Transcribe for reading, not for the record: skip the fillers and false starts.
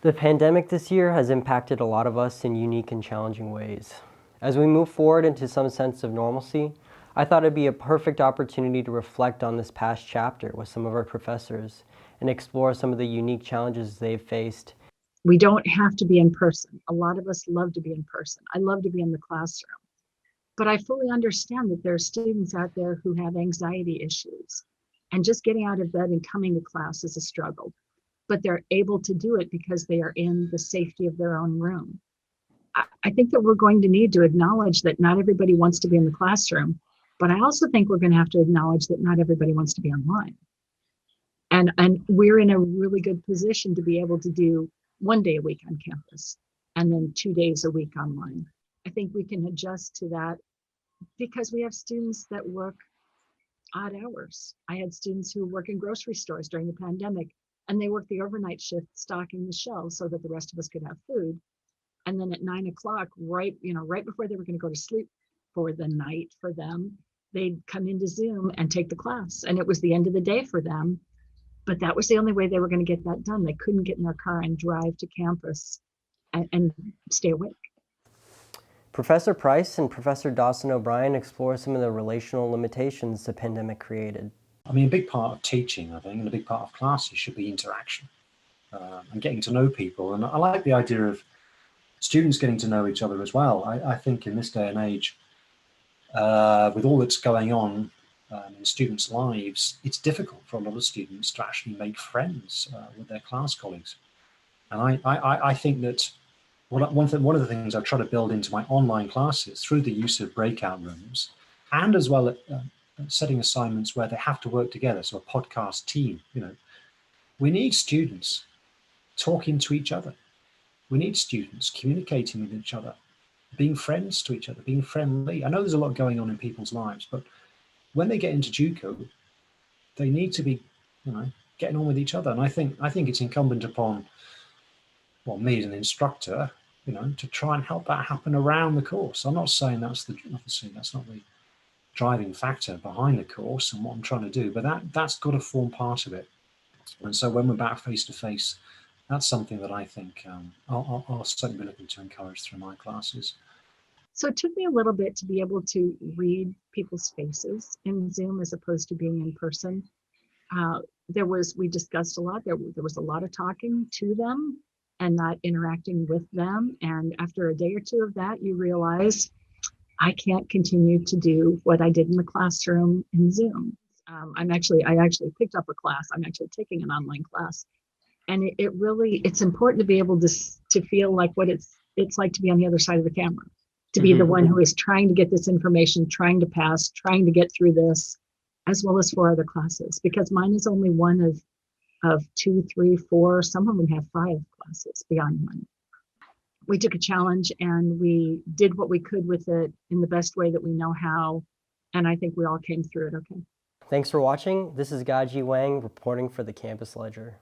The pandemic this year has impacted a lot of us in unique and challenging ways. As we move forward into some sense of normalcy, I thought it'd be a perfect opportunity to reflect on this past chapter with some of our professors and explore some of the unique challenges they've faced. We don't have to be in person. A lot of us love to be in person. I love to be in the classroom. But I fully understand that there are students out there who have anxiety issues. And just getting out of bed and coming to class is a struggle. But they're able to do it because they are in the safety of their own room. I think that we're going to need to acknowledge that not everybody wants to be in the classroom, but I also think we're going to have to acknowledge that not everybody wants to be online. And we're in a really good position to be able to do 1 day a week on campus and then 2 days a week online. I think we can adjust to that because we have students that work odd hours. I had students who work in grocery stores during the pandemic, and they worked the overnight shift stocking the shelves so that the rest of us could have food. And then at 9 o'clock, right before they were going to go to sleep for the night for them, they'd come into Zoom and take the class. And it was the end of the day for them. But that was the only way they were going to get that done. They couldn't get in their car and drive to campus and stay awake. Professor Price and Professor Dawson O'Brien explore some of the relational limitations the pandemic created. I mean, a big part of teaching, I think, and a big part of classes should be interaction and getting to know people. And I like the idea of students getting to know each other as well. I think in this day and age, with all that's going on in students' lives, it's difficult for a lot of students to actually make friends with their class colleagues. And I think that one of the things I try to build into my online classes through the use of breakout rooms, and as well setting assignments where they have to work together, so a podcast team, we need students talking to each other. We need students communicating with each other, being friends to each other, being friendly. I know there's a lot going on in people's lives, but when they get into JUCO, they need to be, getting on with each other. And I think it's incumbent upon, me as an instructor, to try and help that happen around the course. I'm not saying obviously that's not the driving factor behind the course and what I'm trying to do, but that's got to form part of it. And so when we're back face to face, that's something that I think I'll certainly be looking to encourage through my classes. So it took me a little bit to be able to read people's faces in Zoom as opposed to being in person. We discussed a lot. There was a lot of talking to them and not interacting with them. And after a day or two of that, you realize I can't continue to do what I did in the classroom in Zoom. I actually picked up a class. I'm actually taking an online class. And it's important to be able to feel like what it's like to be on the other side of the camera, to be the one who is trying to get this information, trying to pass, trying to get through this, as well as 4 other classes, because mine is only one of 2, 3, 4, some of them have 5 classes beyond mine. We took a challenge and we did what we could with it in the best way that we know how. And I think we all came through it okay. Thanks for watching. This is Gaji Wang reporting for the Campus Ledger.